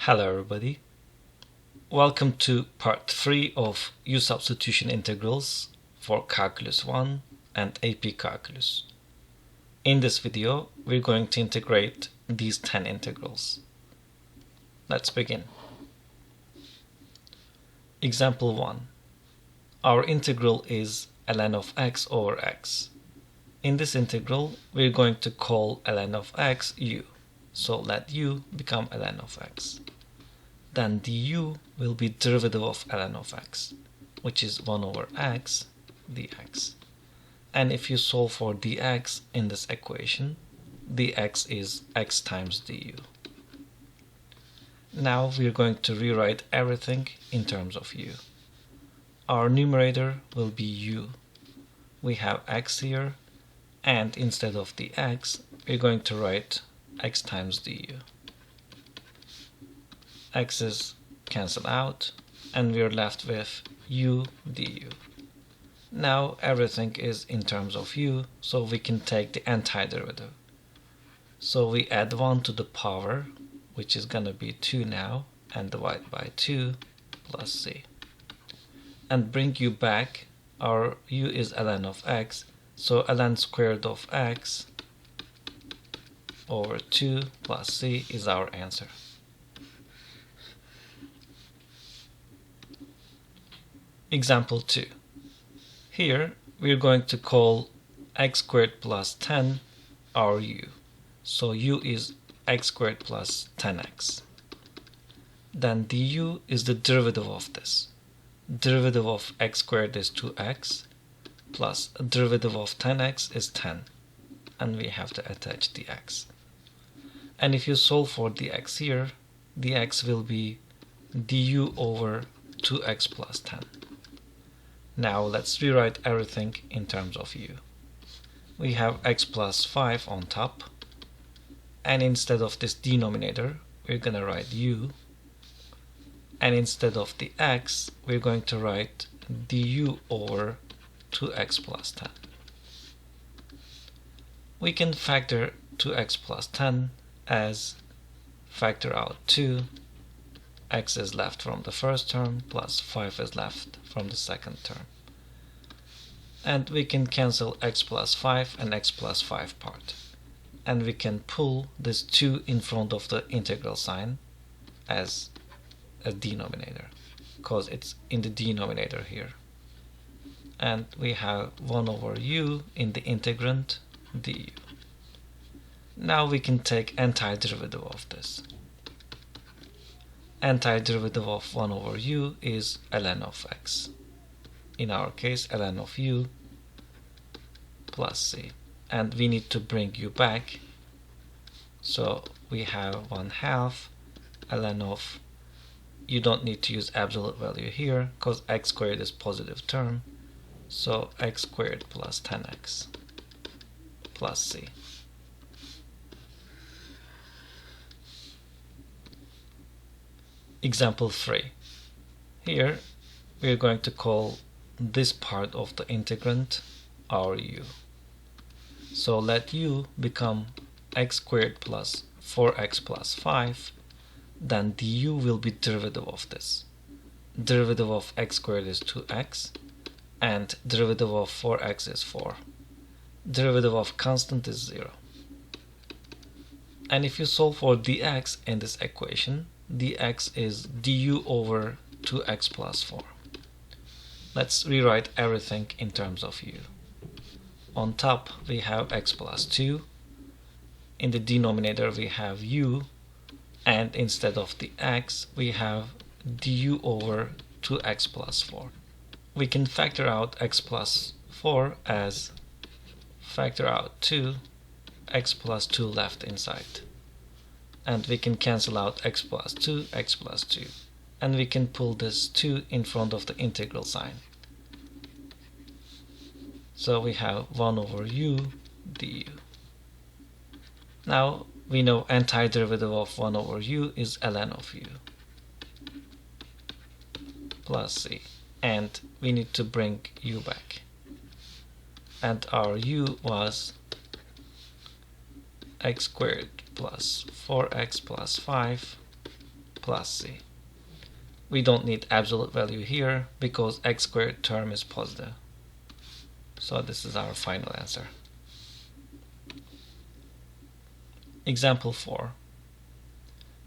Hello everybody, welcome to part 3 of U-Substitution integrals for Calculus 1 and AP Calculus. In this video, we're going to integrate these 10 integrals. Let's begin. Example 1. Our integral is ln of x over x. In this integral, we're going to call ln of x u. So let u become ln of x. Then du will be derivative of ln of x, which is 1 over x dx. And if you solve for dx in this equation, dx is x times du. Now we're going to rewrite everything in terms of u. Our numerator will be u. We have x here, and instead of the x, we're going to write x times du. X's cancel out, and we're left with u du. Now everything is in terms of u, so we can take the antiderivative. So we add 1 to the power, which is going to be 2 now, and divide by 2 plus c. And bring u back. Our u is ln of x, so ln squared of x over 2 plus c is our answer. Example 2. Here we're going to call x squared plus 10 our u. So u is x squared plus 10x. Then du is the derivative of this. Derivative of x squared is 2x plus derivative of 10x is 10, and we have to attach the x. And if you solve for the x here, the x will be du over 2x plus 10. Now let's rewrite everything in terms of u. We have x plus 5 on top, and instead of this denominator, we're going to write u, and instead of the x, we're going to write du over 2x plus 10. We can factor 2x plus 10 as factor out 2, x is left from the first term, plus 5 is left from the second term. And we can cancel x plus 5 and x plus 5 part. And we can pull this 2 in front of the integral sign as a denominator, because it's in the denominator here. And we have 1 over u in the integrand du. Now we can take antiderivative of this. Antiderivative of 1 over u is ln of x. In our case, ln of u plus c. And we need to bring u back. So we have 1/2 ln of, you don't need to use absolute value here because x squared is positive term. So x squared plus 10x plus c. Example 3. Here we are going to call this part of the integrand our u. So let u become x squared plus 4x plus 5, then du will be derivative of this. Derivative of x squared is 2x, and derivative of 4x is 4. Derivative of constant is 0. And if you solve for dx in this equation, dx is du over 2x plus 4. Let's rewrite everything in terms of u. On top we have x plus 2. In the denominator we have u, and instead of the x we have du over 2x plus 4. We can factor out x plus 4 as factor out 2, x plus 2 left inside. And we can cancel out x plus 2, x plus 2. And we can pull this 2 in front of the integral sign. So we have 1 over u du. Now we know antiderivative of 1 over u is ln of u plus c. And we need to bring u back. And our u was x squared plus 4x plus 5 plus c. We don't need absolute value here because x squared term is positive. So this is our final answer. Example 4.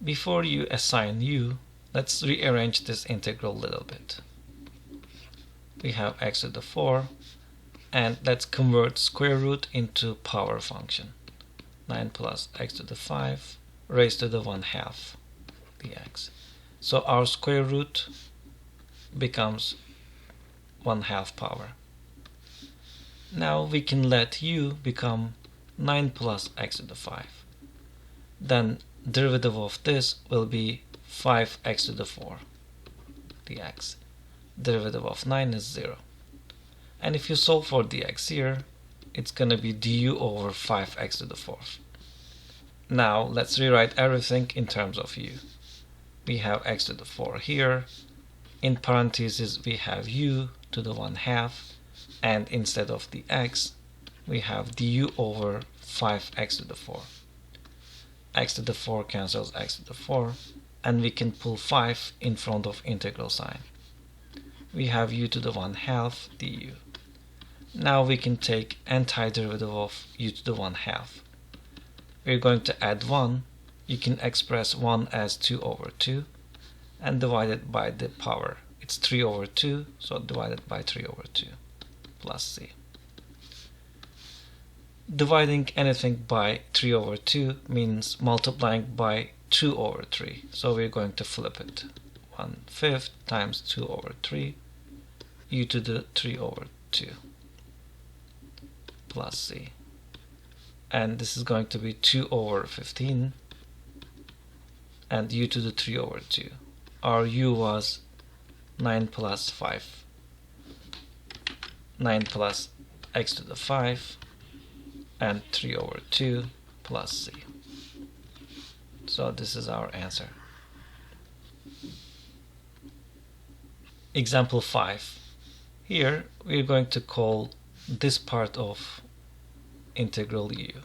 Before you assign u, let's rearrange this integral a little bit. We have x to the 4, and let's convert square root into power function. 9 plus x to the 5 raised to the 1/2 dx. So our square root becomes 1/2 power. Now we can let u become 9 plus x to the 5. Then derivative of this will be 5x to the 4 dx. Derivative of 9 is 0. And if you solve for dx here, it's going to be du over 5x to the 4th. Now let's rewrite everything in terms of u. We have x to the 4 here. In parentheses we have u to the 1/2, and instead of the x we have du over 5x to the 4. X to the 4 cancels x to the 4, and we can pull 5 in front of integral sign. We have u to the 1/2 du. Now we can take antiderivative of u to the 1/2. We're going to add 1. You can express 1 as 2 over 2 and divide it by the power. It's 3 over 2, so divided by 3 over 2 plus c. Dividing anything by 3 over 2 means multiplying by 2 over 3. So we're going to flip it. 1/5 times 2 over 3, u to the 3 over 2 plus c. And this is going to be 2 over 15 and u to the 3 over 2. Our u was 9 plus 5. 9 plus x to the 5 and 3 over 2 plus c. So this is our answer. Example 5. Here we're going to call this part of integral u.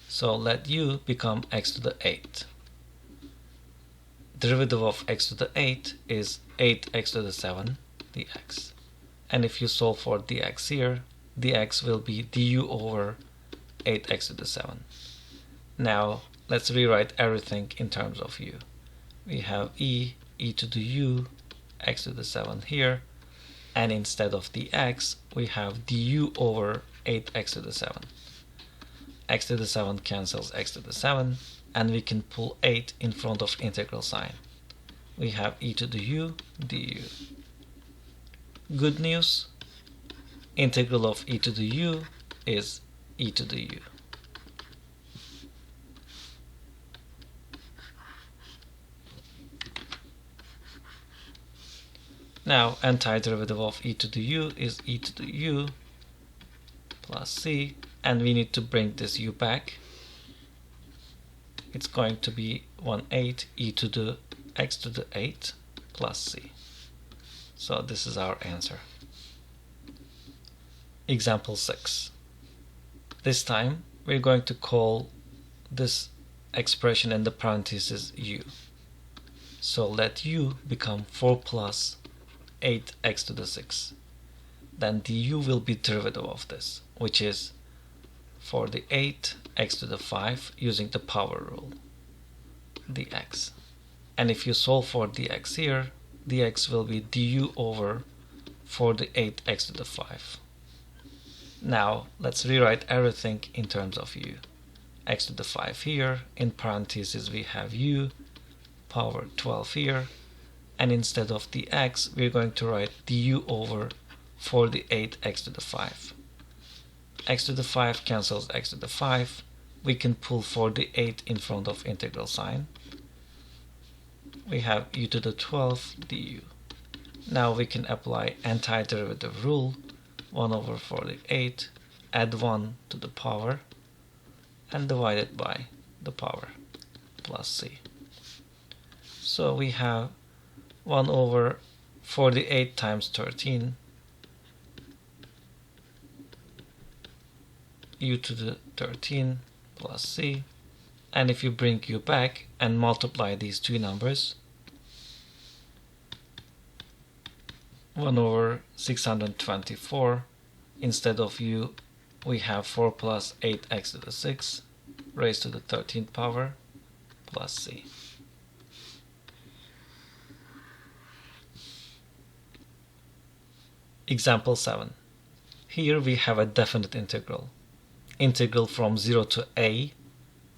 So let u become x to the 8. Derivative of x to the 8 is 8x to the 7 dx. And if you solve for dx here, dx will be du over 8x to the 7. Now let's rewrite everything in terms of u. We have e to the u, x to the 7 here, and instead of dx we have du over 8x to the 7. X to the 7 cancels x to the 7, and we can pull 8 in front of integral sign. We have e to the u du. Good news, integral of e to the u is e to the u. Now antiderivative of e to the u is e to the u plus c, and we need to bring this u back. It's going to be 1/8 e to the x to the 8 plus c. So this is our answer. Example 6. This time we're going to call this expression in the parentheses u. So let u become 4 plus 8x to the 6. Then du will be derivative of this, which is for the 8x to the 5 using the power rule, dx. And if you solve for dx here, dx will be du over for the 8x to the 5. Now let's rewrite everything in terms of u. X to the 5 here, in parentheses we have u, power 12 here, and instead of dx we're going to write du over for the 8x to the 5. X to the 5 cancels x to the 5. We can pull for the 8 in front of integral sign. We have u to the 12 du. Now we can apply antiderivative rule. 1 over 48, add 1 to the power, and divide it by the power, plus c. So we have 1 over 48 times 13, u to the 13 plus c, And if you bring u back and multiply these two numbers, 1 over 624, instead of u, we have 4 plus 8x to the 6 raised to the 13th power plus c. Example 7. Here we have a definite integral. Integral from 0 to a,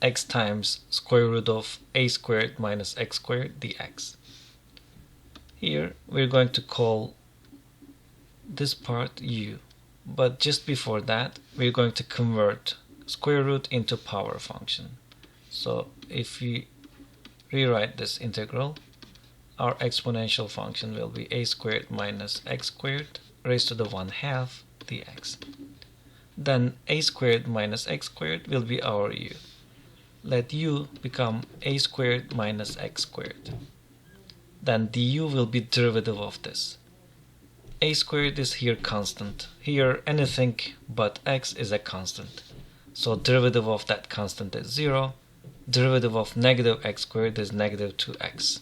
x times square root of a squared minus x squared dx. Here we're going to call this part u, but just before that we're going to convert square root into power function. So if we rewrite this integral, our exponential function will be a squared minus x squared raised to the 1/2 dx. Then a squared minus x squared will be our u. Let u become a squared minus x squared. Then du will be derivative of this. A squared is here constant. Here anything but x is a constant. So derivative of that constant is 0. Derivative of negative x squared is negative 2x.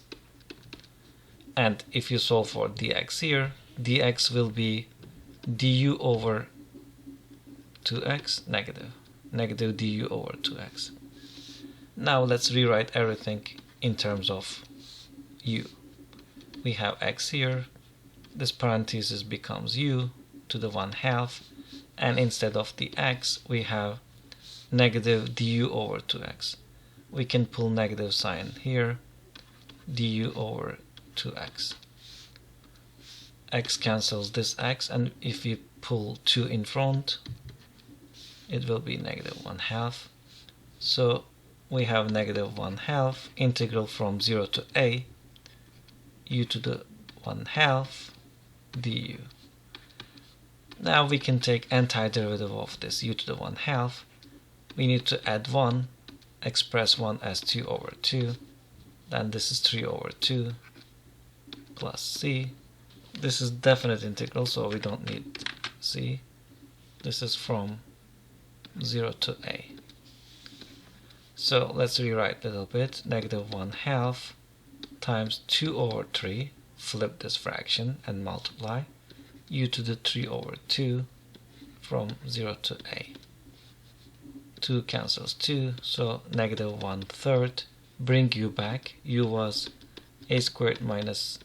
And if you solve for dx here, dx will be du over 2x negative. Negative du over 2x. Now let's rewrite everything in terms of u. We have x here. This parenthesis becomes u to the 1/2. And instead of the x, we have negative du over 2x. We can pull negative sign here. Du over 2x. X cancels this x, and if we pull 2 in front, it will be negative 1/2. So we have negative 1/2 integral from 0 to a, u to the 1/2 du. Now we can take antiderivative of this u to the 1/2. We need to add 1, express 1 as 2 over 2. Then this is 3 over 2 plus c. This is definite integral, so we don't need c. This is from 0 to a. So let's rewrite a little bit. Negative 1/2 times 2 over 3. Flip this fraction and multiply. U to the 3 over 2 from 0 to a. 2 cancels 2, so negative 1/3. Bring u back. U was a squared minus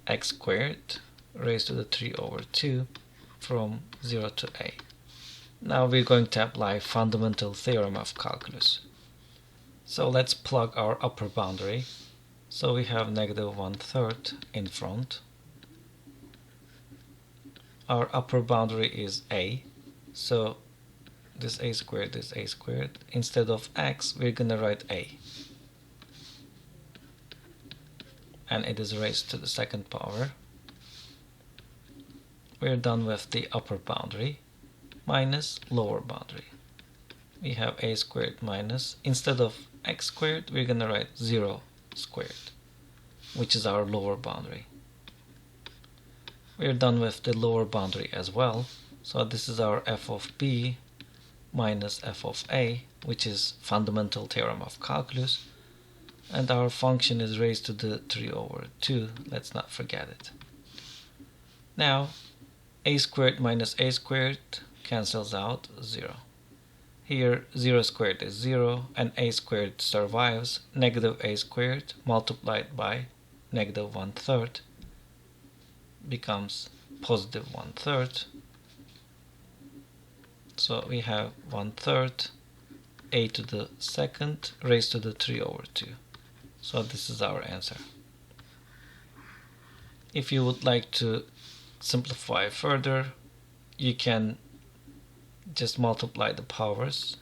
x squared raised to the 3 over 2 from 0 to a. Now we're going to apply fundamental theorem of calculus. So let's plug our upper boundary. So we have negative 1/3 in front. Our upper boundary is a. So this a squared is a squared. Instead of x, we're going to write a. And it is raised to the 2nd power. We're done with the upper boundary minus lower boundary. We have a squared minus, instead of x squared, we're going to write 0 squared, which is our lower boundary. We're done with the lower boundary as well. So this is our f of b minus f of a, which is fundamental theorem of calculus. And our function is raised to the 3 over 2. Let's not forget it. Now, a squared minus a squared cancels out 0. Here 0 squared is 0 and a squared survives. Negative a squared multiplied by negative 1/3 becomes positive 1/3. So we have 1/3 a to the 2nd raised to the 3 over 2. So this is our answer. If you would like to simplify further, you can just multiply the powers.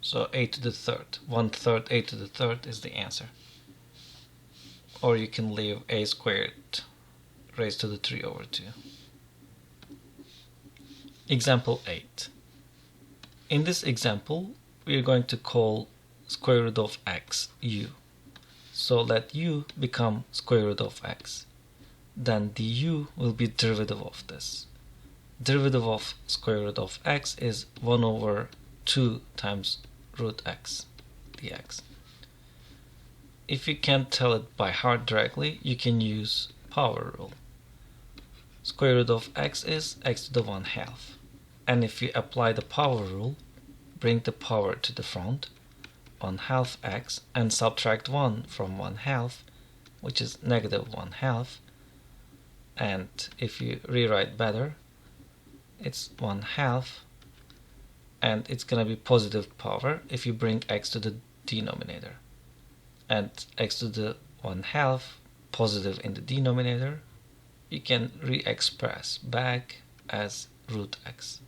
So a to the 3rd, 1/3 a to the 3rd is the answer. Or you can leave a squared raised to the 3 over 2. Example 8. In this example, we are going to call square root of x u. So let u become square root of x. Then du will be derivative of this. Derivative of square root of x is 1 over 2 times root x. dx. If you can't tell it by heart directly, you can use power rule. Square root of x is x to the 1/2. And if you apply the power rule, bring the power to the front, 1/2 x, and subtract 1 from 1/2, which is negative 1/2. And if you rewrite better, it's 1/2, and it's going to be positive power if you bring x to the denominator. And x to the 1/2 positive in the denominator, you can re-express back as root x.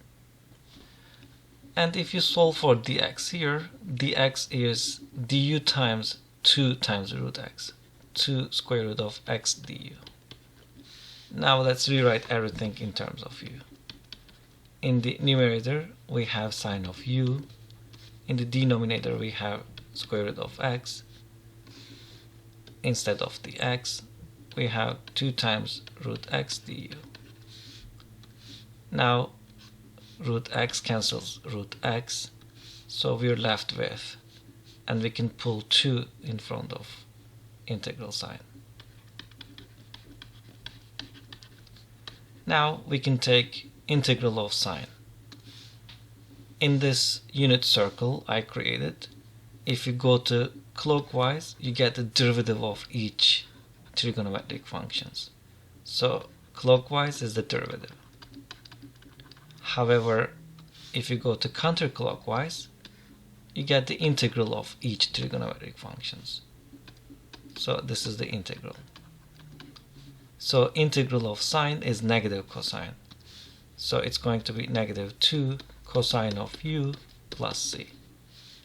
And if you solve for dx here, dx is du times 2 times root x, 2 square root of x du. Now let's rewrite everything in terms of u. In the numerator, we have sine of u. In the denominator, we have square root of x. Instead of the x, we have 2 times root x du. Now, root x cancels root x, so we're left with, and we can pull 2 in front of integral sign. Now we can take integral of sine. In this unit circle I created, if you go to clockwise, you get the derivative of each trigonometric functions. So clockwise is the derivative. However, if you go to counterclockwise, you get the integral of each trigonometric functions. So this is the integral. So integral of sine is negative cosine. So it's going to be negative 2 cosine of u plus c.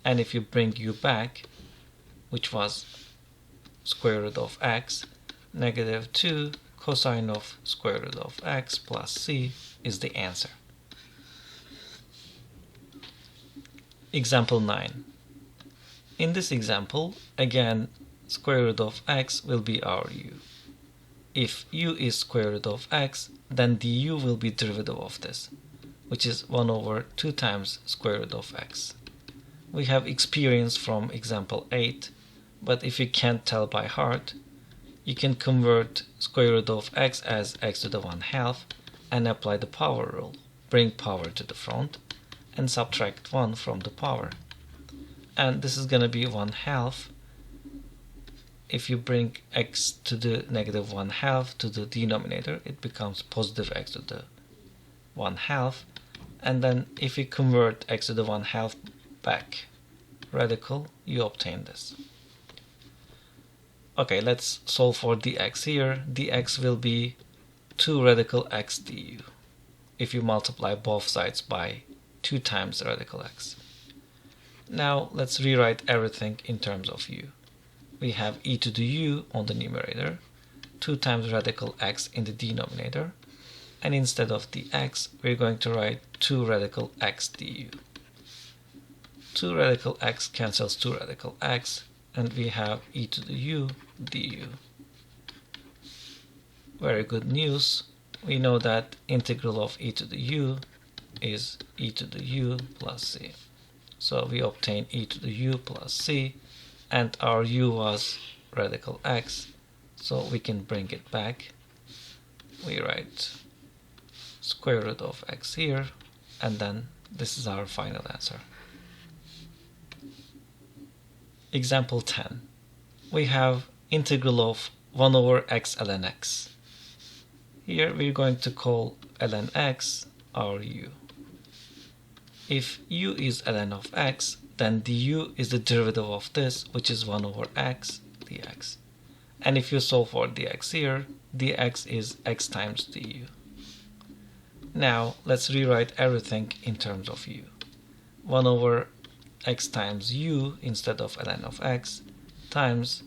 And if you bring u back, which was square root of x, negative 2 cosine of square root of x plus c is the answer. Example 9. In this example, again, square root of x will be our u. If u is square root of x, then du will be derivative of this, which is 1 over 2 times square root of x. We have experience from example 8, but if you can't tell by heart, you can convert square root of x as x to the 1/2 and apply the power rule. Bring power to the front and subtract 1 from the power. And this is going to be 1/2. If you bring x to the negative 1/2 to the denominator, it becomes positive x to the 1/2. And then if you convert x to the 1/2 back radical, you obtain this. Okay, let's solve for dx here. dx will be 2 radical x du if you multiply both sides by 2 times radical x. Now let's rewrite everything in terms of u. We have e to the u on the numerator, 2 times radical x in the denominator, and instead of the x, we're going to write 2 radical x du. 2 radical x cancels 2 radical x, and we have e to the u du. Very good news. We know that integral of e to the u is e to the u plus c. So we obtain e to the u plus c, and our u was radical x, so we can bring it back. We write square root of x here, and then this is our final answer. Example 10. We have integral of 1 over x ln x. Here we're going to call ln x our u. If u is ln of x, then du is the derivative of this, which is 1 over x dx. And if you solve for dx here, dx is x times du. Now let's rewrite everything in terms of u. 1 over x times u instead of ln of x times,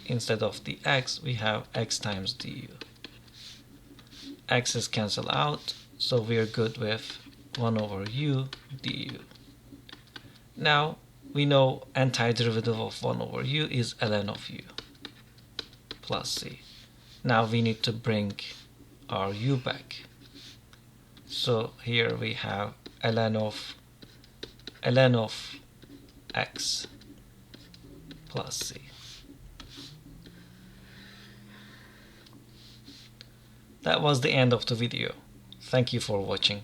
instead of the x, we have x times du. X's cancel out, so we are good with 1 over u du. Now we know antiderivative of 1 over u is ln of u plus c. Now we need to bring our u back. So here we have ln of x plus c. That was the end of the video. Thank you for watching.